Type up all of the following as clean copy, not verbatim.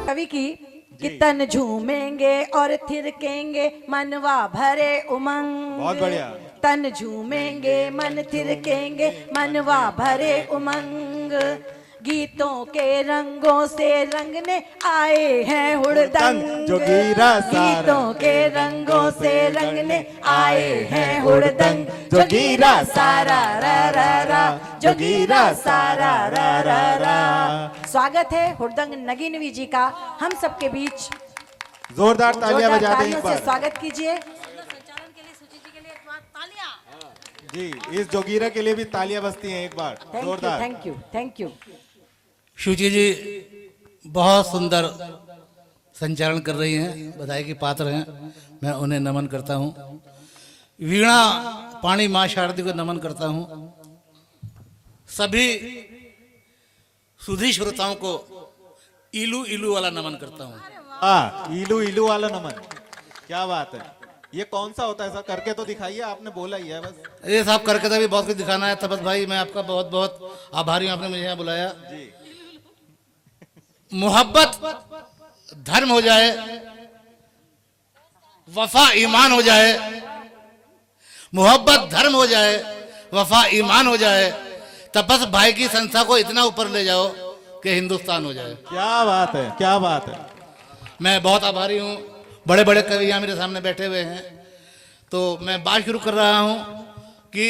कवि की कि तन झूमेंगे और थिरकेंगे मनवा भरे उमंग। बहुत बढ़िया। तन झूमेंगे मन थिरकेंगे मनवा भरे उमंग। गीतों के रंगों से रंगने आए हैं हुड़दंग। जोगीरा सारा गीतों के रंगों से रंगने आए हैं हुड़दंग। जोगीरा सारा रा रा रा, जोगीरा सारा रा रा रा। स्वागत है हुड़दंग नगीनवी जी का हम सबके बीच। जोरदार तालियां बजा दें तालियों एक से बार। स्वागत कीजिए। जी, इस जोगीरा के लिए भी तालियां बजती हैं एक बार जोरदार। Thank you thank you. Shuchi ji बहुत सुंदर संचालन कर रही हैं, बधाई की पात्र हैं, मैं उन्हें नमन करता हूं। वीणा पाणी माँ शारदी को नमन करता हूं। सभी सुधी श्रोताओं को इलू इलू वाला नमन करता हूं। हाँ, इलू इलू वाला नमन, क्या बात है। ये कौन सा होता है सर, करके तो दिखाइए, आपने बोला ही है बस। ये साहब करके तो भी बहुत कुछ दिखाना है। तपस भाई मैं आपका बहुत बहुत आभारी हूं, आपने मुझे यहाँ बुलाया। जी। मोहब्बत धर्म हो जाए, वफा ईमान हो जाए। मोहब्बत धर्म हो जाए, वफा ईमान हो जाए। तपस भाई की संस्था को इतना ऊपर ले जाओ कि हिंदुस्तान हो जाए। क्या बात है, क्या बात है। मैं बहुत आभारी हूँ। बड़े बड़े कवि यहाँ मेरे सामने बैठे हुए हैं, तो मैं बात शुरू कर रहा हूँ कि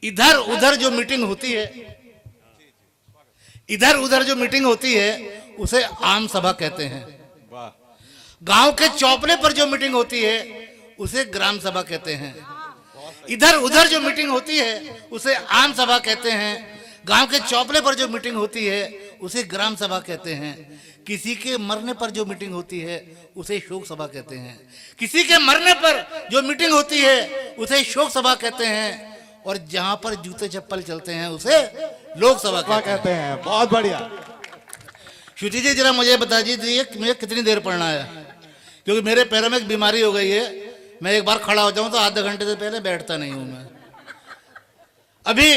इधर उधर जो मीटिंग होती है, इधर उधर जो मीटिंग होती है उसे आम सभा कहते हैं। वाह। गांव के चौपले पर जो मीटिंग होती है उसे ग्राम सभा कहते हैं। इधर उधर जो मीटिंग होती है उसे आम सभा कहते हैं। गांव के चौपले पर जो मीटिंग होती है उसे ग्राम सभा कहते हैं। किसी के मरने पर जो मीटिंग होती है उसे शोक सभा कहते हैं। किसी के मरने पर जो मीटिंग होती है उसे शोक सभा कहते हैं। और जहां पर जूते चप्पल चलते हैं उसे लोक सभा कहते हैं। बहुत बढ़िया। शुचि जी जरा मुझे बता दीजिए मुझे कितनी देर पढ़ना है, क्योंकि मेरे पैरों में एक बीमारी हो गई है। मैं एक बार खड़ा हो जाऊं तो आधे घंटे से पहले बैठता नहीं हूं मैं। अभी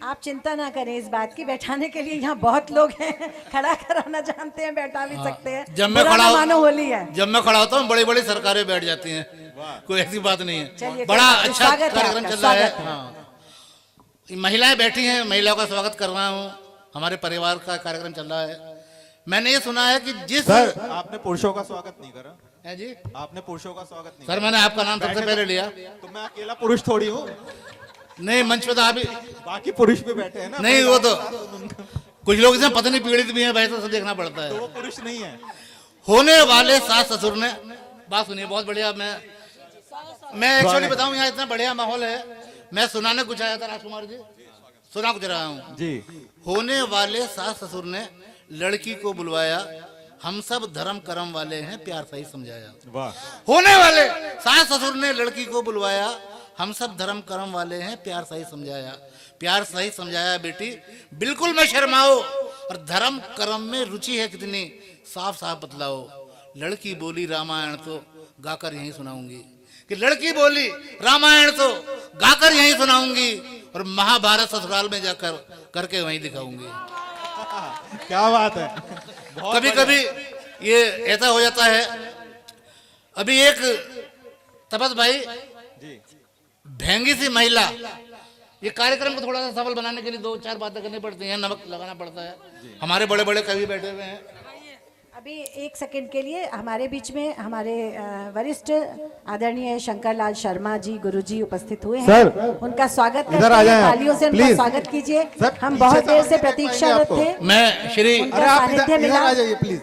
आप चिंता ना करें इस बात की, बैठाने के लिए यहाँ बहुत लोग हैं। खड़ा कराना जानते हैं, बैठा भी सकते हैं। जब मैं बुरा खड़ा ना मानो होली है। जब मैं खड़ा होता हूँ बड़ी बड़ी सरकारें बैठ जाती हैं, कोई ऐसी बात नहीं है। चलिए, बड़ा कोई अच्छा स्वागत है कार्यक्रम आपका, चल रहा है। स्वागत है। हाँ, महिलाएं बैठी हैं, महिलाओं का स्वागत कर रहा हूँ। हमारे परिवार का कार्यक्रम चल रहा है। मैंने ये सुना है कि जिस सर आपने पुरुषों का स्वागत नहीं करा है जी, आपने पुरुषों का स्वागत नहीं सर मैंने आपका नाम सबसे पहले लिया। तो मैं अकेला पुरुष थोड़ी हूँ, नहीं मंच पे तो आप ही बाकी पुरुष भी बैठे हैं ना। नहीं, वो तो कुछ लोग इसमें पत्नी पीड़ित भी हैं भाई, तो सब देखना पड़ता है। तो वो पुरुष नहीं है। होने वाले सास ससुर ने, बात सुनिए बहुत बढ़िया। मैं एक्चुअली बताऊं यहाँ इतना बढ़िया माहौल है। मैं सुनाने कुछ आया था राजकुमार जी, सुना कुछ रहा हूँ जी। होने वाले सास ससुर ने लड़की को बुलवाया, हम सब धर्म कर्म वाले हैं, प्यार सही समझाया। वाह। होने वाले सास ससुर ने लड़की को बुलवाया, हम सब धर्म कर्म वाले हैं, प्यार सही समझाया। प्यार सही समझाया बेटी, बिल्कुल मैं शर्माओ, और धर्म कर्म में रुचि है कितनी, साफ साफ बतलाओ। लड़की बोली रामायण तो गाकर यहीं सुनाऊंगी, कि लड़की बोली रामायण तो गाकर यहीं सुनाऊंगी, और महाभारत ससुराल में जाकर करके वहीं दिखाऊंगी। क्या बात है। कभी कभी ये ऐसा हो जाता है। अभी एक तपस भाई जी। भेंगी सी महिला, ये कार्यक्रम को थोड़ा सा सफल बनाने के लिए दो चार बातें करनी पड़ती हैं, नमक लगाना पड़ता है। हमारे बड़े बड़े कवि बैठे हुए हैं। अभी एक सेकंड के लिए हमारे बीच में हमारे वरिष्ठ आदरणीय शंकरलाल शर्मा जी गुरुजी उपस्थित हुए हैं। सर, उनका स्वागत करते इधर आ हैं, जाएं आप, तालियों से उनका प्लीज। स्वागत कीजिए। सर, हम पीछे बहुत से देर से आवाज नहीं प्रतीक्षारत पाएंगे थे। आपको। मैं श्री उनका अरे आप सानिध्य इधर मिला। आ जाइए प्लीज,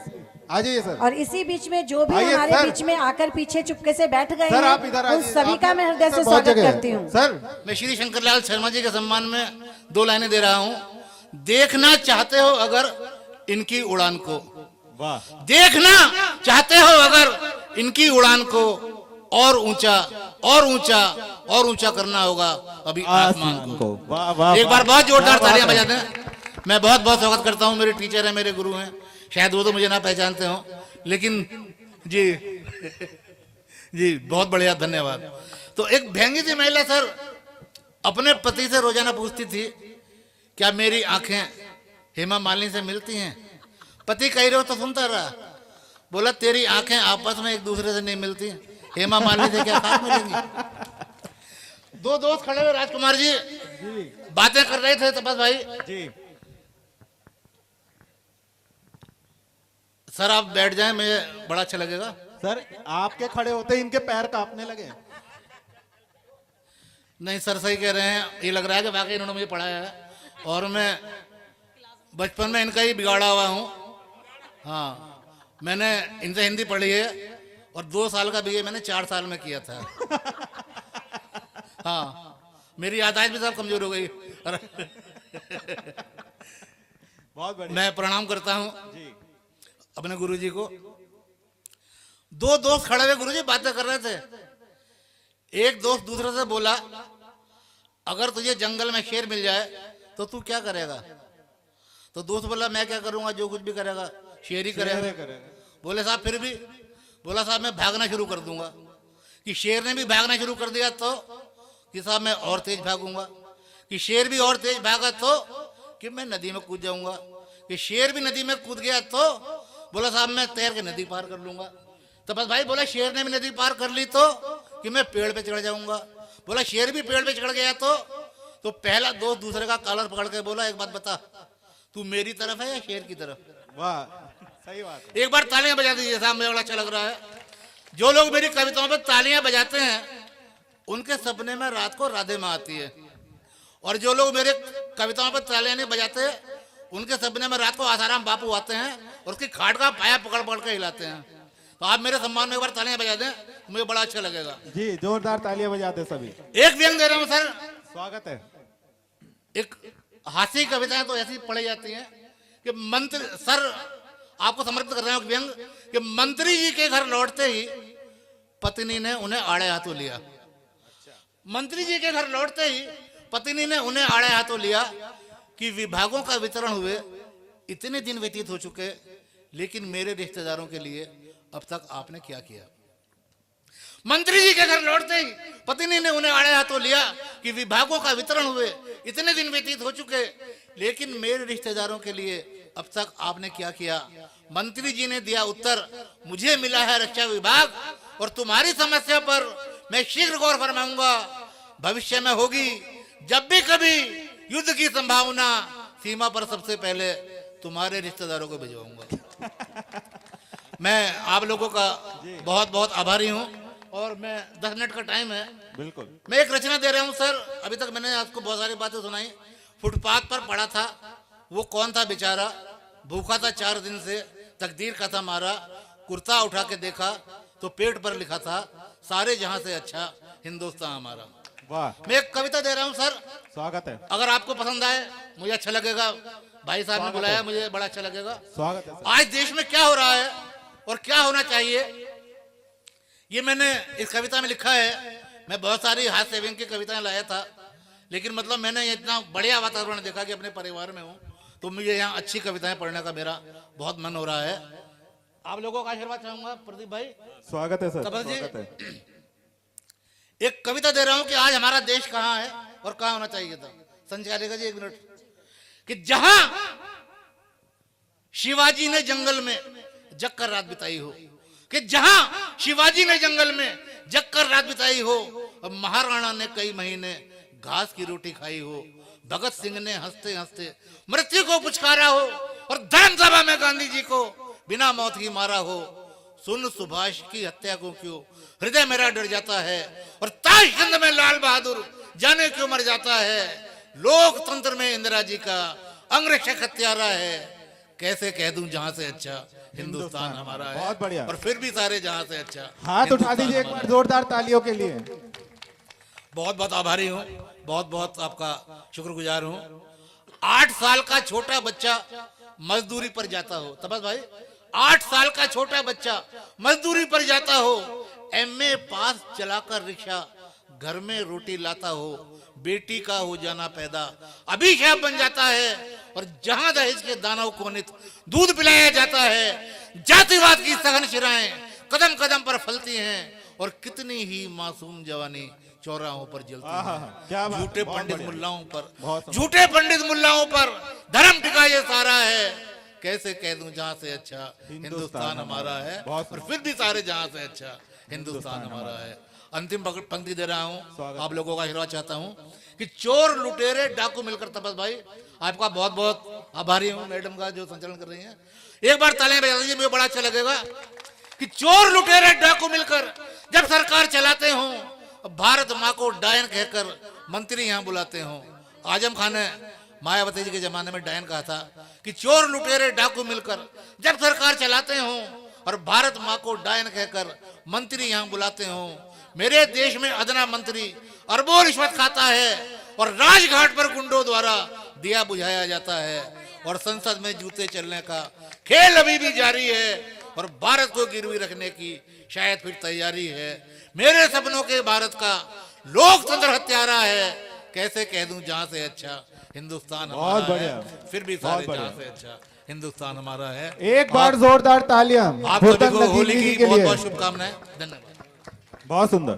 आ जाइए सर। और इसी बीच में जो भी आइए, हमारे सर। बीच में आकर पीछे चुपके से बैठ गए सर आप हैं, इधर उन सभी का मैं हृदय से स्वागत करती हूँ। सर मैं श्री शंकरलाल शर्मा जी के सम्मान में दो लाइनें दे रहा हूँ। देखना चाहते हो अगर इनकी उड़ान को, वाह। देखना चाहते हो अगर इनकी उड़ान को, और ऊंचा और ऊंचा और ऊंचा करना होगा अभी आसमान को। वाह वाह। एक बार बहुत जोरदार क्या तालियां बात है। बजाते हैं। मैं बहुत बहुत स्वागत करता हूँ। मेरे टीचर हैं, मेरे गुरु हैं, शायद वो तो मुझे ना पहचानते हो, लेकिन जी जी बहुत बढ़िया, धन्यवाद। तो एक भेंगी सी महिला सर अपने पति से रोजाना पूछती थी, क्या मेरी आंखें हेमा मालिनी से मिलती हैं? पति कह रहे हो तो सुनता रहा, बोला तेरी आंखें आपस में एक दूसरे से नहीं मिलती, हेमा मालिनी से क्या खास मिलेंगी। दो दोस्त खड़े हुए राजकुमार जी बातें कर रहे थे तपस भाई। जी सर आप बैठ जाएं, मुझे बड़ा अच्छा लगेगा। सर, आपके खड़े होते ही इनके पैर कांपने लगे। नहीं सर सही कह रहे हैं, ये लग रहा है कि वाकई इन्होंने मुझे पढ़ाया है और मैं बचपन में इनका ही बिगाड़ा हुआ हूँ। हाँ, मैंने इनसे हिंदी पढ़ी है और 2 साल का बीए मैंने 4 साल में किया था। हाँ, मेरी यादाश्त भी सब कमजोर हो गई। बहुत बढ़िया। मैं प्रणाम करता हूँ जी अपने गुरुजी को। 2 दोस्त खड़े हुए गुरुजी बातें कर रहे थे। एक दोस्त दूसरे से बोला अगर तुझे जंगल में शेर मिल जाए तो तू क्या करेगा? तो दोस्त बोला मैं क्या करूंगा, जो कुछ भी करेगा शेर ही करेगा। बोले साहब फिर भी? बोला साहब मैं भागना शुरू कर दूंगा। कि शेर ने भी भागना शुरू कर दिया तो? कि साहब मैं और तेज भागूंगा। कि शेर भी और तेज भागा तो? कि मैं नदी में कूद जाऊंगा। कि शेर भी नदी में कूद गया तो? बोला साहब मैं तैर के नदी पार कर लूंगा। तो बस भाई बोला शेर ने भी नदी पार कर ली तो? कि मैं पेड़ पे चढ़ जाऊंगा। बोला शेर भी पेड़ पे चढ़ गया तो पहला दोस्त दूसरे का कॉलर पकड़ के बोला एक बात बता, तू मेरी तरफ है या शेर की तरफ? वाह, सही बात है। एक बार तालियां बजा दीजिए साहब, मुझे बड़ा अच्छा लग रहा है। जो लोग मेरी कविताओं पे तालियां बजाते हैं उनके सपने में रात को राधे माँ आती है, और जो लोग मेरे कविताओं पे तालियां नहीं बजाते उनके सपने में रात को आसाराम बापू आते हैं और उसकी खाट का पाया पकड़ पकड़ के हिलाते हैं। तो आप मेरे सम्मान में एक बार तालियां बजा दें, मुझे बड़ा अच्छा लगेगा। जी जोरदार तालियां बजाते सभी। एक व्यंग दे रहा हूं सर। स्वागत है। एक हास्य कविताएं तो ऐसी पढ़ी जाती हैं कि मंत्री सर आपको समर्पित कर रहे हैं व्यंग कि मंत्री जी के घर लौटते ही पत्नी ने उन्हें आड़े हाथों लिया। मंत्री जी के घर लौटते ही पत्नी ने उन्हें आड़े हाथों लिया कि विभागों का वितरण हुए इतने दिन व्यतीत हो चुके, लेकिन मेरे रिश्तेदारों के लिए अब तक आपने क्या किया। मंत्री जी के घर लौटते ही पत्नी ने उन्हें आड़े हाथों लिया कि विभागों का वितरण हुए इतने दिन व्यतीत हो चुके, लेकिन मेरे रिश्तेदारों के लिए अब तक आपने क्या किया। मंत्री जी ने दिया उत्तर, मुझे मिला है रक्षा विभाग और तुम्हारी समस्या पर मैं शीघ्र गौर फरमाऊंगा। भविष्य में होगी जब भी कभी युद्ध की संभावना, सीमा पर सबसे पहले तुम्हारे रिश्तेदारों को भिजवाऊंगा। मैं आप लोगों का बहुत बहुत आभारी हूं और मैं 10 मिनट का टाइम है। बिल्कुल। मैं एक रचना दे रहा हूं सर। अभी तक मैंने आपको बहुत सारी बातें सुनाई। फुटपाथ पर पड़ा था वो कौन था बेचारा, भूखा था 4 दिन से, तकदीर का था मारा, कुर्ता उठा के देखा तो पेट पर लिखा था सारे जहां से अच्छा हिंदुस्तान हमारा। वाह, मैं एक कविता दे रहा हूं सर। स्वागत है। अगर आपको पसंद आए मुझे अच्छा लगेगा। भाई साहब ने बुलाया, मुझे बड़ा अच्छा लगेगा। स्वागत है। आज देश में क्या हो रहा है और क्या होना चाहिए, ये मैंने इस कविता में लिखा है। मैं बहुत सारी हास्य व्यंग की कविताएं लाया था, लेकिन मतलब मैंने इतना बढ़िया वातावरण देखा कि अपने परिवार में हूँ तो मुझे यहाँ अच्छी कविताएं पढ़ने का मेरा बहुत मन हो रहा है। आप लोगों का आशीर्वाद चाहूंगा। प्रदीप भाई स्वागत है सर। तपस जी। स्वागत है। एक कविता दे रहा हूं कि आज हमारा देश कहाँ है और कहाँ होना चाहिए था। संचालिका जी 1 मिनट। कि जहां शिवाजी ने जंगल में जगकर रात बिताई हो, कि जहां शिवाजी ने जंगल में जगकर रात बिताई हो और महाराणा ने कई महीने घास की रोटी खाई हो, भगत सिंह ने हंसते हंसते मृत्यु को पुचकारा हो और धर्म सभा में गांधी जी को बिना मौत ही मारा हो। सुन सुभाष की हत्या को क्यों हृदय मेरा डर जाता है और ताशकंद में लाल बहादुर जाने क्यों मर जाता है। लोकतंत्र में इंदिरा जी का अंगरक्षक हत्यारा है, कैसे कह दूं जहां से अच्छा हिंदुस्तान हमारा है। बहुत बढ़िया। और फिर भी सारे जहां से अच्छा। हाथ उठा दीजिए एक बार जोरदार तालियों के लिए। बहुत बहुत आभारी हूँ, बहुत बहुत आपका शुक्रगुजार हूँ। 8 साल का छोटा बच्चा मजदूरी पर जाता हो, तपस भाई 8 साल का छोटा बच्चा मजदूरी पर जाता हो, एमए पास चलाकर रिक्शा घर में रोटी लाता हो, बेटी का हो जाना पैदा अभिशाप बन जाता है और जहां दहेज के दानव को नित दूध पिलाया जाता है। जातिवाद की सघन शिराएं कदम कदम पर फलती हैं और कितनी ही मासूम जवानी चौराहों पर जलती है। झूठे पंडित मुल्लाओं पर, झूठे पंडित मुल्लाओं पर धर्म टिका ये सारा है, कैसे कह दूं जहां से अच्छा हिंदुस्तान हमारा है, बहुत और फिर भी सारे जहां से अच्छा हिंदुस्तान हमारा है। अंतिम पंक्ति दे रहा हूं, आप लोगों का आशीर्वाद चाहता हूं कि चोर लुटेरे डाकू मिलकर, तपस भाई आपका बहुत बहुत आभारी हूं, मैडम का जो संचालन कर रही हैं, एक बार तालियां बजा दीजिए, मुझे बड़ा अच्छा लगेगा कि चोर लुटेरे डाकू मिलकर जब सरकार चलाते हो, भारत माँ को डायन कहकर मंत्री यहाँ बुलाते हो। आजम खान ने मायावती जी के जमाने में डायन कहा था कि चोर लुटेरे डाकू मिलकर जब सरकार चलाते हो और भारत माँ को डायन कहकर मंत्री यहाँ बुलाते हो। मेरे देश में अदना मंत्री अरबों रिश्वत खाता है और राजघाट पर गुंडों द्वारा दिया बुझाया जाता है, और संसद में जूते चलने का खेल अभी भी जारी है, और भारत को गिरवी रखने की शायद फिर तैयारी है। मेरे सपनों के भारत का लोकतंत्र हत्यारा है, कैसे कह दूं जहां से अच्छा हिंदुस्तान बहुत हमारा बढ़िया, है, फिर भी सारे जहां से अच्छा हिंदुस्तान हमारा है। एक बार जोरदार तालियां आप सभी हुड़दंग को होली नगीनी की के बहुत लिए। बहुत शुभकामनाएं, धन्यवाद। बहुत सुंदर।